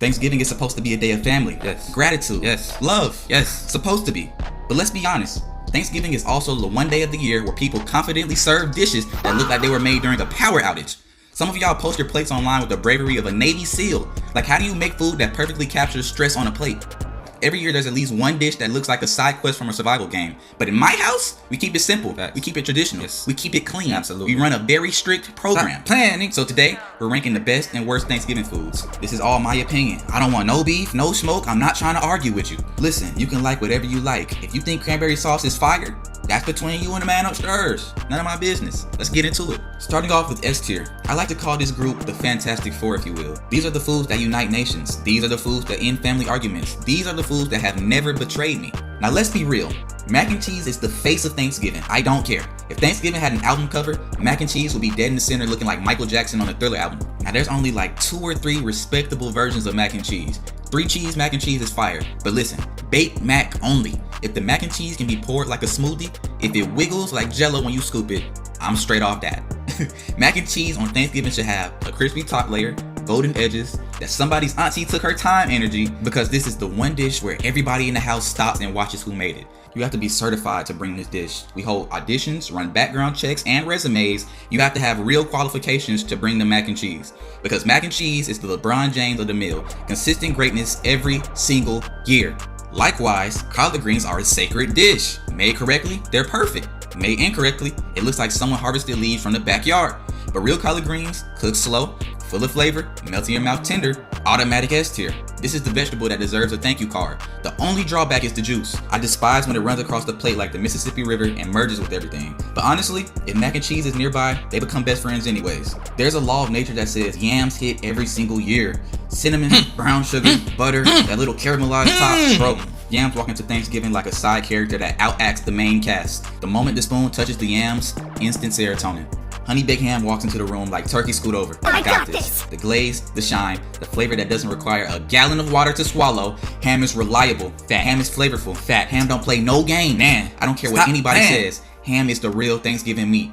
Thanksgiving is supposed to be a day of family, Yes. gratitude, Yes. love. Yes. Supposed to be. But let's be honest. Thanksgiving is also the one day of the year where people confidently serve dishes that look like they were made during a power outage. Some of y'all post your plates online with the bravery of a Navy SEAL. Like, how do you make food that perfectly captures stress on a plate? Every year there's at least one dish that looks like a side quest from a survival game. But in my house, we keep it simple. Facts. We keep it traditional. Yes. We keep it clean. Absolutely. We run a very strict program. Stop planning. So today, we're ranking the best and worst Thanksgiving foods. This is all my opinion. I don't want no beef, no smoke. I'm not trying to argue with you. Listen, you can like whatever you like. If you think cranberry sauce is fire, that's between you and the man upstairs. None of my business. Let's get into it. Starting off with S tier. I like to call this group the Fantastic Four, if you will. These are the foods that unite nations. These are the foods that end family arguments. These are the foods that have never betrayed me. Now let's be real. Mac and cheese is the face of Thanksgiving. I don't care. If Thanksgiving had an album cover, mac and cheese would be dead in the center looking like Michael Jackson on a Thriller album. Now there's only like 2 or 3 respectable versions of mac and cheese. 3 cheese mac and cheese is fire. But listen, baked mac only. If the mac and cheese can be poured like a smoothie, if it wiggles like jello when you scoop it, I'm straight off that. Mac and cheese on Thanksgiving should have a crispy top layer, golden edges, that somebody's auntie took her time energy, because this is the one dish where everybody in the house stops and watches who made it. You have to be certified to bring this dish. We hold auditions, run background checks, and resumes. You have to have real qualifications to bring the mac and cheese. Because mac and cheese is the LeBron James of the meal. Consistent greatness every single year. Likewise, collard greens are a sacred dish. Made correctly, they're perfect. Made incorrectly, it looks like someone harvested leaves from the backyard. But real collard greens, cooked slow, full of flavor, melt in your mouth tender, automatic S tier. This is the vegetable that deserves a thank you card. The only drawback is the juice. I despise when it runs across the plate like the Mississippi River and merges with everything. But honestly, if mac and cheese is nearby, they become best friends anyways. There's a law of nature that says yams hit every single year. Cinnamon, brown sugar, butter, that little caramelized top, bro. Yams walk into Thanksgiving like a side character that outacts the main cast. The moment the spoon touches the yams, instant serotonin. Honey baked ham walks into the room like turkey scoot over. I got this. The glaze, the shine, the flavor that doesn't require a gallon of water to swallow. Ham is reliable. Fat ham is flavorful. Fat ham don't play no game. Man, I don't care what anybody says. Ham is the real Thanksgiving meat.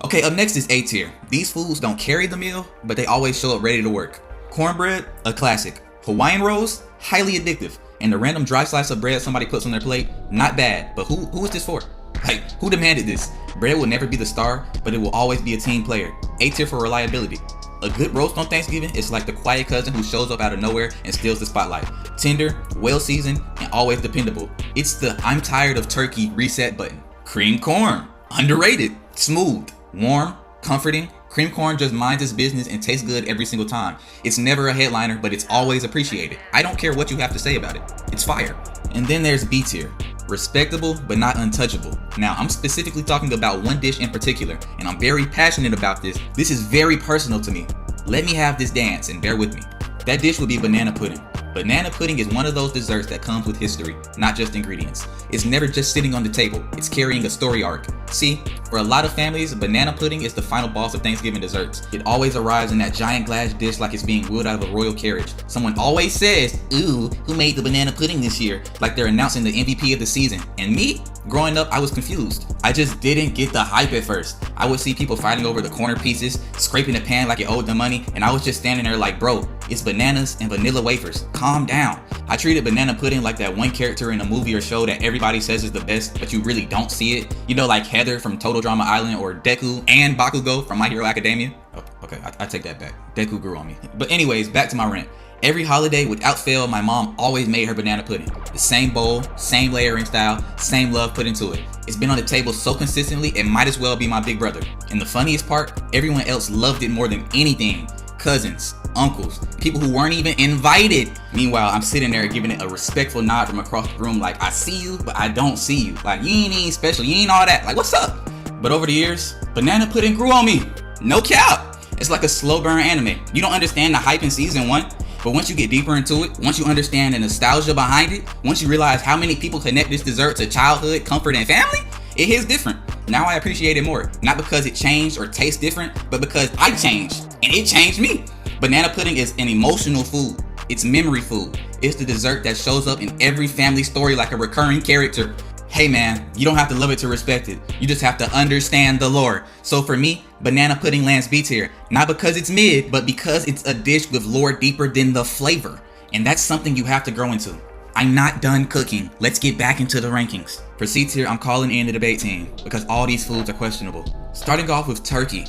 Okay, up next is A tier. These foods don't carry the meal, but they always show up ready to work. Cornbread, a classic. Hawaiian rolls, highly addictive. And the random dry slice of bread somebody puts on their plate, not bad. But who is this for? Like, who demanded this? Bread will never be the star, but it will always be a team player. A tier for reliability. A good roast on Thanksgiving is like the quiet cousin who shows up out of nowhere and steals the spotlight. Tender, well seasoned, and always dependable. It's the I'm tired of turkey reset button. Cream corn, underrated, smooth, warm, comforting. Cream corn just minds its business and tastes good every single time. It's never a headliner, but it's always appreciated. I don't care what you have to say about it. It's fire. And then there's B tier. Respectable, but not untouchable. Now, I'm specifically talking about one dish in particular, and I'm very passionate about this. This is very personal to me. Let me have this dance and bear with me. That dish would be banana pudding. Banana pudding is one of those desserts that comes with history, not just ingredients. It's never just sitting on the table, it's carrying a story arc. See, for a lot of families, banana pudding is the final boss of Thanksgiving desserts. It always arrives in that giant glass dish like it's being wheeled out of a royal carriage. Someone always says, "Ooh, who made the banana pudding this year?" Like they're announcing the MVP of the season. And me? Growing up, I was confused. I just didn't get the hype at first. I would see people fighting over the corner pieces, scraping the pan like it owed them money, and I was just standing there like, bro, it's bananas and vanilla wafers. Calm down. I treated banana pudding like that one character in a movie or show that everybody says is the best, but you really don't see it. You know, like Heather from Total Drama Island, or Deku and Bakugo from My Hero Academia. Oh, okay, I take that back. Deku grew on me. But anyways, back to my rant. Every holiday, without fail, my mom always made her banana pudding. The same bowl, same layering style, same love put into it. It's been on the table so consistently, it might as well be my big brother. And the funniest part, everyone else loved it more than anything. Cousins, uncles, people who weren't even invited. Meanwhile, I'm sitting there giving it a respectful nod from across the room like, I see you, but I don't see you. Like, you ain't even special, you ain't all that. Like, what's up? But over the years, banana pudding grew on me. No cap. It's like a slow burn anime. You don't understand the hype in season 1. But once you get deeper into it, once you understand the nostalgia behind it, once you realize how many people connect this dessert to childhood, comfort, and family, it hits different. Now I appreciate it more. Not because it changed or tastes different, but because I changed, and it changed me. Banana pudding is an emotional food. It's memory food. It's the dessert that shows up in every family story like a recurring character. Hey man, you don't have to love it to respect it. You just have to understand the lore. So for me, banana pudding lands B tier. Not because it's mid, but because it's a dish with lore deeper than the flavor. And that's something you have to grow into. I'm not done cooking. Let's get back into the rankings. For C tier, I'm calling in the debate team because all these foods are questionable. Starting off with turkey.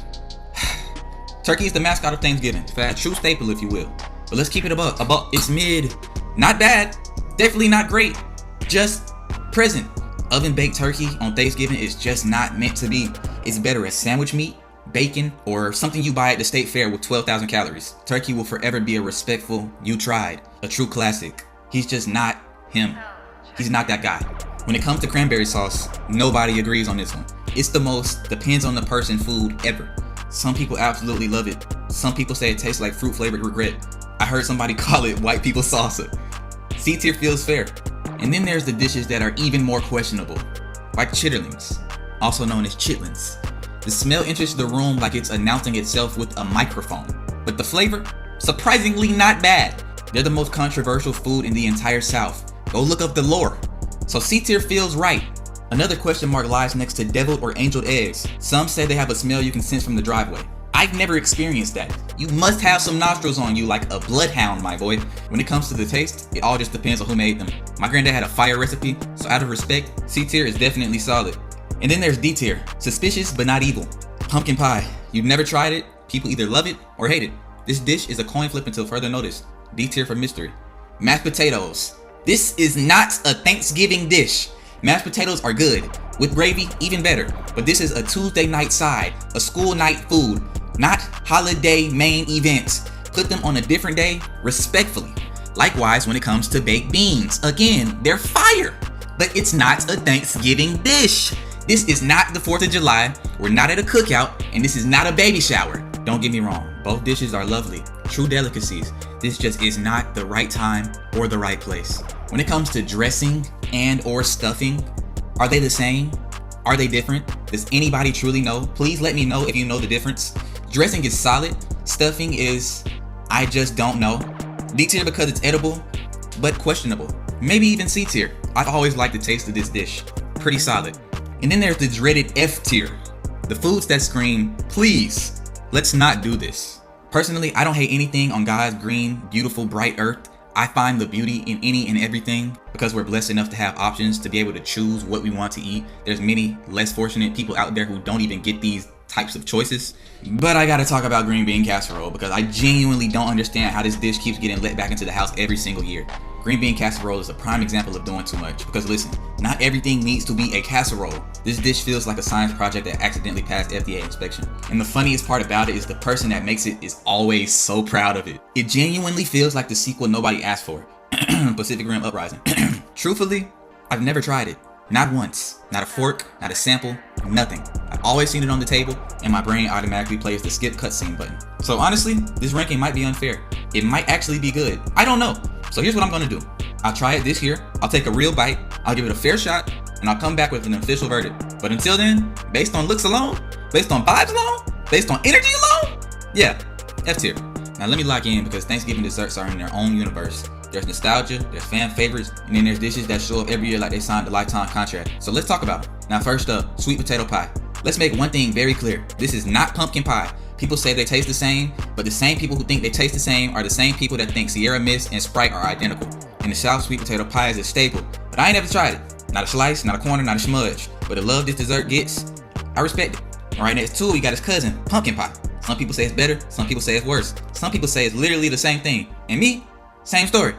Turkey is the mascot of Thanksgiving. A true staple, if you will. But let's keep it above. It's mid. Not bad. Definitely not great. Just present. Oven baked turkey on Thanksgiving is just not meant to be. It's better as sandwich meat, bacon, or something you buy at the state fair with 12,000 calories. Turkey will forever be a respectful, you tried, a true classic. He's just not him. He's not that guy. When it comes to cranberry sauce, nobody agrees on this one. It's the most depends on the person food ever. Some people absolutely love it. Some people say it tastes like fruit flavored regret. I heard somebody call it white people salsa. C tier feels fair. And then there's the dishes that are even more questionable, like Chitterlings, also known as chitlins. The smell enters the room like it's announcing itself with a microphone. But the flavor, surprisingly not bad. They're the most controversial food in the entire South. Go look up the lore. So C tier feels right. Another question mark lies next to deviled or angeled eggs. Some say they have a smell you can sense from the driveway. I've never experienced that. You must have some nostrils on you like a bloodhound, my boy. When it comes to the taste, it all just depends on who made them. My granddad had a fire recipe, so out of respect, C tier is definitely solid. And then there's D tier, suspicious but not evil. Pumpkin pie. You've never tried it, people either love it or hate it. This dish is a coin flip until further notice. D tier for mystery. Mashed potatoes. This is not a Thanksgiving dish. Mashed potatoes are good. With gravy, even better. But this is a Tuesday night side, a school night food, not holiday main events. Put them on a different day, respectfully. Likewise, when it comes to baked beans. Again, they're fire. But it's not a Thanksgiving dish. This is not the 4th of July. We're not at a cookout. And this is not a baby shower. Don't get me wrong. Both dishes are lovely. True delicacies. This just is not the right time or the right place. When it comes to dressing and or stuffing, are they the same? Are they different? Does anybody truly know? Please let me know if you know the difference. Dressing is solid. Stuffing is, I just don't know. D tier because it's edible, but questionable. Maybe even C tier. I've always liked the taste of this dish. Pretty solid. And then there's the dreaded F tier. The foods that scream, please, let's not do this. Personally, I don't hate anything on God's green, beautiful, bright earth. I find the beauty in any and everything because we're blessed enough to have options to be able to choose what we want to eat. There's many less fortunate people out there who don't even get these types of choices. But I gotta talk about green bean casserole because I genuinely don't understand how this dish keeps getting let back into the house every single year. Green bean casserole is a prime example of doing too much because listen, not everything needs to be a casserole. This dish feels like a science project that accidentally passed FDA inspection. And the funniest part about it is the person that makes it is always so proud of it. It genuinely feels like the sequel nobody asked for. Pacific Rim Uprising. Truthfully, I've never tried it. Not once. Not a fork, not a sample, nothing. I've always seen it on the table and my brain automatically plays the skip cutscene button. So honestly, this ranking might be unfair. It might actually be good. I don't know. So here's what I'm gonna do. I'll try it this year. I'll take a real bite. I'll give it a fair shot and I'll come back with an official verdict. But until then, based on looks alone, based on vibes alone, based on energy alone, yeah, F tier. Now let me lock in because Thanksgiving desserts are in their own universe. There's nostalgia, there's fan favorites, and then there's dishes that show up every year like they signed a lifetime contract. So let's talk about it. Now first up, sweet potato pie. Let's make one thing very clear. This is not pumpkin pie. People say they taste the same, but the same people who think they taste the same are the same people that think Sierra Mist and Sprite are identical. In the South, sweet potato pie is a staple, but I ain't never tried it. Not a slice, not a corner, not a smudge. But the love this dessert gets, I respect it. And right next to it, we got his cousin, pumpkin pie. Some people say it's better, some people say it's worse. Some people say it's literally the same thing. And me, same story.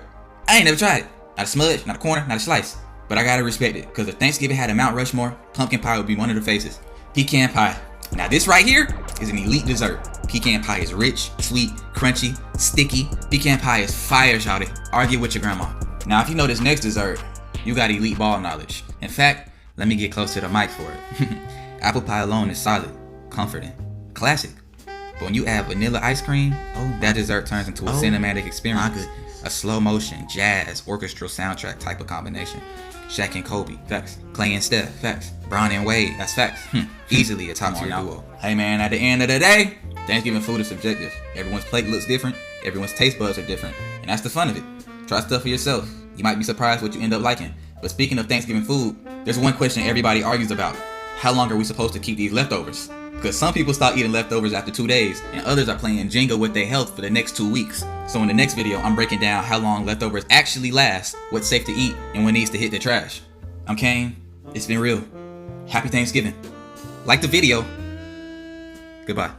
I ain't never tried it. Not a smudge, not a corner, not a slice. But I gotta respect it, because if Thanksgiving had a Mount Rushmore, pumpkin pie would be one of the faces. Pecan pie. Now this right here is an elite dessert. Pecan pie is rich, sweet, crunchy, sticky. Pecan pie is fire, shawty. Argue with your grandma. Now if you know this next dessert, you got elite ball knowledge. In fact, let me get close to the mic for it. Apple pie alone is solid, comforting, classic. But when you add vanilla ice cream, that dessert turns into a cinematic experience. A slow motion, jazz, orchestral soundtrack type of combination. Shaq and Kobe, facts. Clay and Steph, facts. Bron and Wade, that's facts. Easily a top tier duo. Hey man, at the end of the day, Thanksgiving food is subjective. Everyone's plate looks different, everyone's taste buds are different, and that's the fun of it. Try stuff for yourself. You might be surprised what you end up liking. But speaking of Thanksgiving food, there's one question everybody argues about. How long are we supposed to keep these leftovers? Because some people start eating leftovers after 2 days, and others are playing Jenga with their health for the next 2 weeks. So in the next video, I'm breaking down how long leftovers actually last, what's safe to eat, and what needs to hit the trash. I'm Kane. It's been real. Happy Thanksgiving. Like the video. Goodbye.